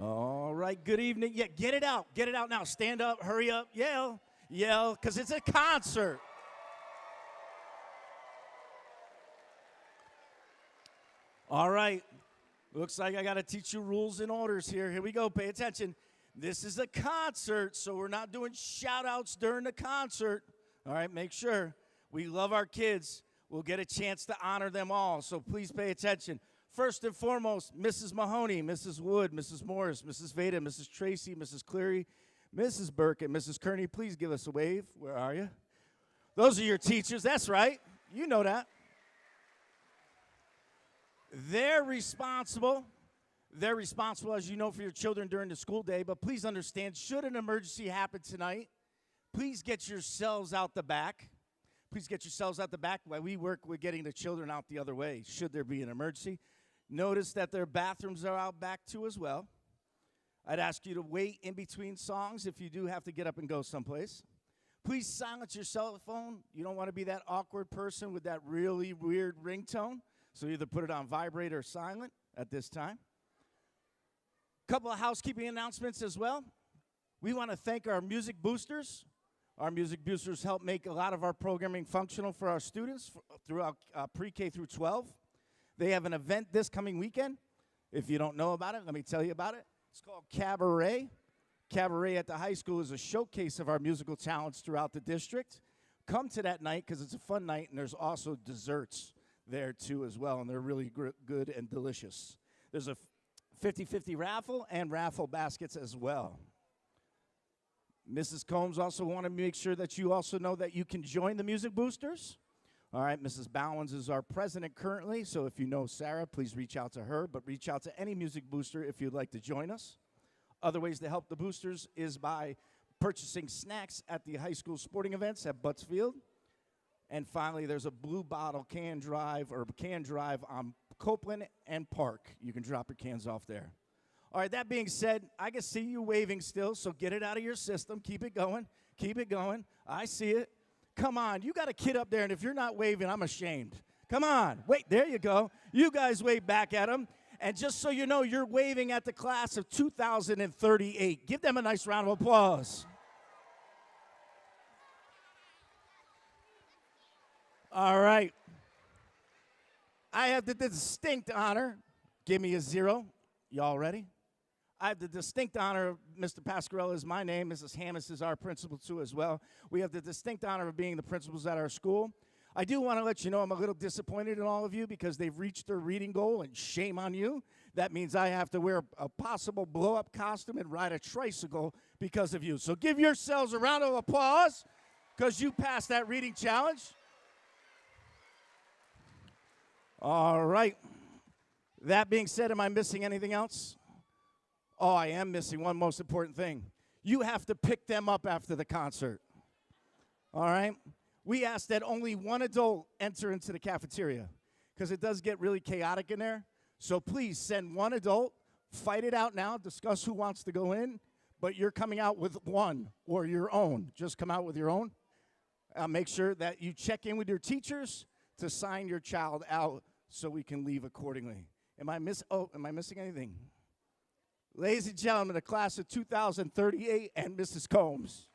All right, good evening. Yeah, get it out. Get it out now. Stand up, hurry up, yell, yell, because it's a concert. All right. Looks like I got to teach you rules and orders here. Here we go. Pay attention. This is a concert, so we're not doing shout-outs during the concert. All right, make sure. We love our kids. We'll get a chance to honor them all, so please pay attention. First and foremost, Mrs. Mahoney, Mrs. Wood, Mrs. Morris, Mrs. Veda, Mrs. Tracy, Mrs. Cleary, Mrs. Burke, and Mrs. Kearney, please give us a wave. Where are you? Those are your teachers. That's right. You know that. They're responsible, as you know, for your children during the school day, but please understand, should an emergency happen tonight, please get yourselves out the back. Please get yourselves out the back while we work with getting the children out the other way, should there be an emergency. Notice that their bathrooms are out back too as well. I'd ask you to wait in between songs if you do have to get up and go someplace. Please silence your cell phone. You don't want to be that awkward person with that really weird ringtone. So either put it on vibrate or silent at this time. Couple of housekeeping announcements as well. We want to thank our music boosters. Our music boosters help make a lot of our programming functional for our students throughout pre-K through 12. They have an event this coming weekend. If you don't know about it, let me tell you about it. It's called Cabaret. Cabaret at the high school is a showcase of our musical talents throughout the district. Come to that night because it's a fun night, and there's also desserts there too as well, and they're really good and delicious. There's a 50-50 raffle and raffle baskets as well. Mrs. Combs also wanted to make sure that you also know that you can join the Music Boosters. All right, Mrs. Bowens is our president currently, so if you know Sarah, please reach out to her, but reach out to any Music Booster if you'd like to join us. Other ways to help the boosters is by purchasing snacks at the high school sporting events at Buttsfield. And finally, there's a blue bottle can drive on Copeland and Park. You can drop your cans off there. All right, that being said, I can see you waving still, so get it out of your system. Keep it going. Keep it going. I see it. Come on, you got a kid up there, and if you're not waving, I'm ashamed. Come on. Wait, there you go. You guys wave back at them. And just so you know, you're waving at the class of 2038. Give them a nice round of applause. All right. I have the distinct honor. Give me a 0. Y'all ready? I have the distinct honor of Mr. Pasquarella is my name. Mrs. Hammis is our principal, too, as well. We have the distinct honor of being the principals at our school. I do want to let you know I'm a little disappointed in all of you because they've reached their reading goal, and shame on you. That means I have to wear a possible blow-up costume and ride a tricycle because of you. So give yourselves a round of applause because you passed that reading challenge. All right. That being said, am I missing anything else? Oh, I am missing one most important thing. You have to pick them up after the concert. All right? We ask that only one adult enter into the cafeteria because it does get really chaotic in there. So please send one adult, fight it out now, discuss who wants to go in, but you're coming out with one or your own. Just come out with your own. Make sure that you check in with your teachers to sign your child out so we can leave accordingly. Am I missing anything? Ladies and gentlemen, the class of 2038 and Mrs. Combs.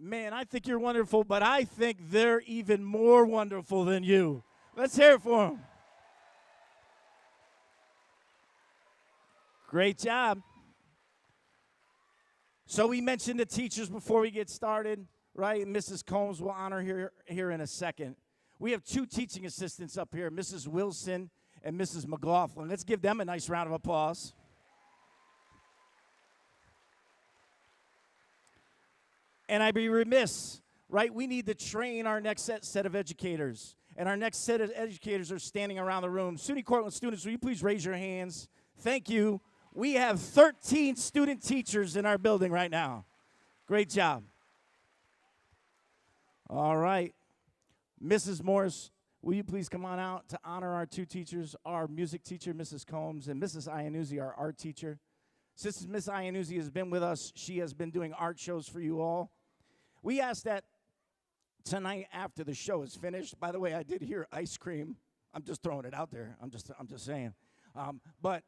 Man, I think you're wonderful, but I think they're even more wonderful than you. Let's hear it for them. Great job. So we mentioned the teachers before we get started, right? Mrs. Combs will honor here in a second. We have two teaching assistants up here, Mrs. Wilson and Mrs. McLaughlin. Let's give them a nice round of applause. And I'd be remiss, right? We need to train our next set of educators. And our next set of educators are standing around the room. SUNY Cortland students, will you please raise your hands? Thank you. We have 13 student teachers in our building right now. Great job. All right. Mrs. Morris, will you please come on out to honor our two teachers, our music teacher, Mrs. Combs, and Mrs. Iannuzzi, our art teacher. Since Miss Iannuzzi has been with us, she has been doing art shows for you all. We ask that tonight after the show is finished. By the way, I did hear ice cream. I'm just throwing it out there. I'm just saying. But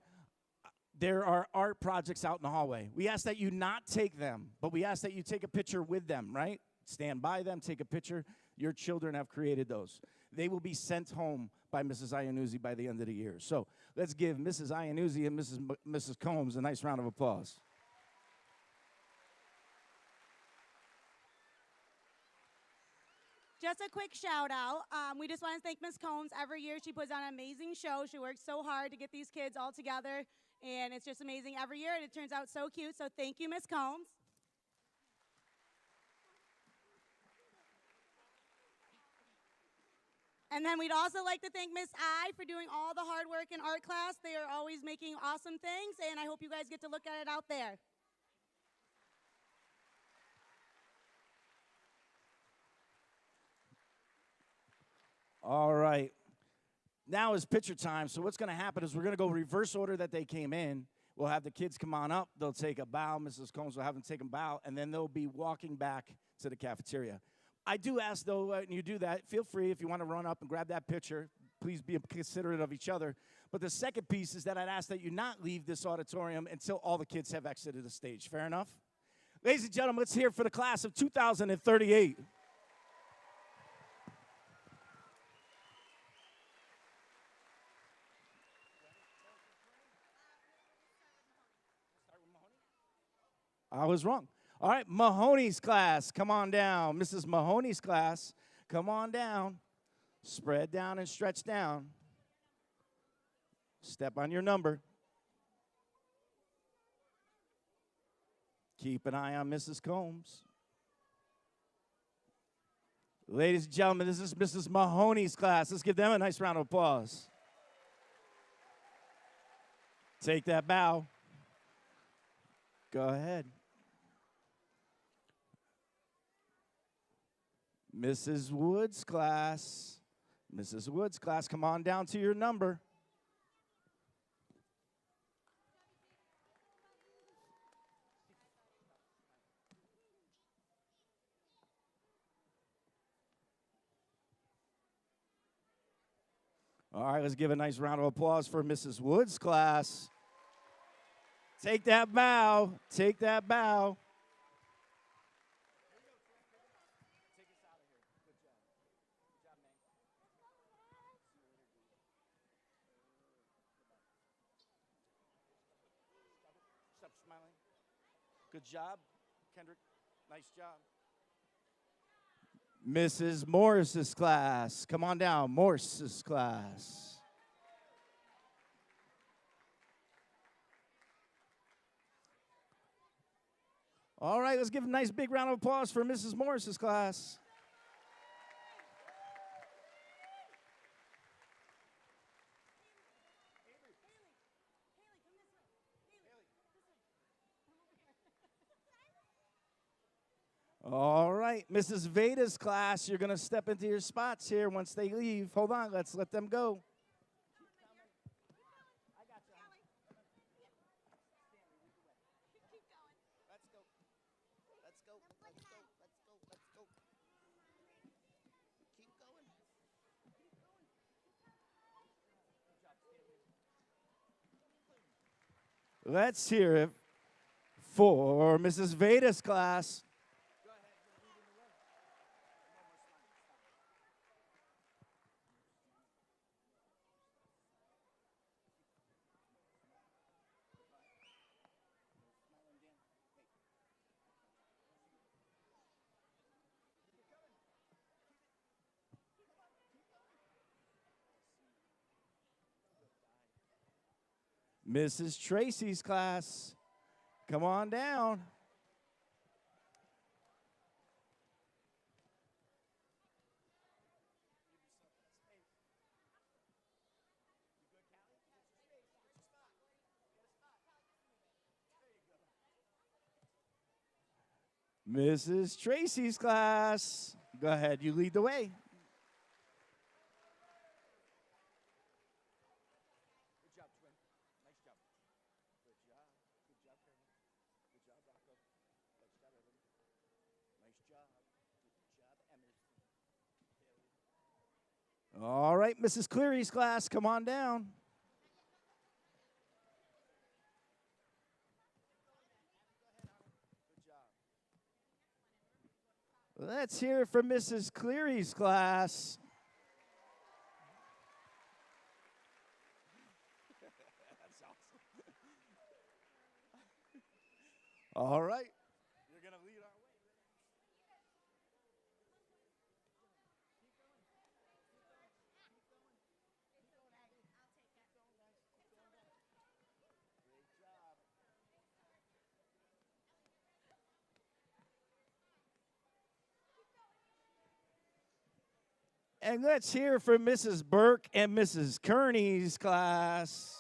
there are art projects out in the hallway. We ask that you not take them, but we ask that you take a picture with them, right? Stand by them, take a picture. Your children have created those. They will be sent home by Mrs. Iannuzzi by the end of the year. So let's give Mrs. Iannuzzi and Mrs. Combs a nice round of applause. Just a quick shout out. We just want to thank Ms. Combs. Every year she puts on an amazing show. She works so hard to get these kids all together, and it's just amazing every year, and it turns out so cute. So thank you, Ms. Combs. And then we'd also like to thank Miss I for doing all the hard work in art class. They are always making awesome things, and I hope you guys get to look at it out there. All right. Now is picture time. So what's going to happen is we're going to go reverse order that they came in. We'll have the kids come on up. They'll take a bow. Mrs. Combs will have them take a bow, and then they'll be walking back to the cafeteria. I do ask, though, when you do that, feel free if you want to run up and grab that picture. Please be considerate of each other. But the second piece is that I'd ask that you not leave this auditorium until all the kids have exited the stage. Fair enough? Ladies and gentlemen, let's hear it for the class of 2038. I was wrong. All right, Mahoney's class, come on down. Mrs. Mahoney's class, come on down. Spread down and stretch down. Step on your number. Keep an eye on Mrs. Combs. Ladies and gentlemen, this is Mrs. Mahoney's class. Let's give them a nice round of applause. Take that bow. Go ahead. Mrs. Woods' class. Mrs. Woods' class, come on down to your number. All right, let's give a nice round of applause for Mrs. Woods' class. Take that bow. Take that bow. Stop smiling. Good job, Kendrick. Nice job. Mrs. Morris's class. Come on down, Morris's class. All right, let's give a nice big round of applause for Mrs. Morris's class. All right, Mrs. Veda's class, you're going to step into your spots here once they leave. Hold on, let's let them go. Let's hear it for Mrs. Veda's class. Mrs. Tracy's class, come on down. Mrs. Tracy's class, go ahead, you lead the way. Good job, twin. Nice job. Good job. Good job, Kermit. Good job, Rocco. Nice job, everybody. Nice job. Good job, Emerson. All right, Mrs. Cleary's class, come on down. Let's hear it from Mrs. Cleary's class. That's awesome. All right. You're going to lead our way. And let's hear from Mrs. Burke and Mrs. Kearney's class.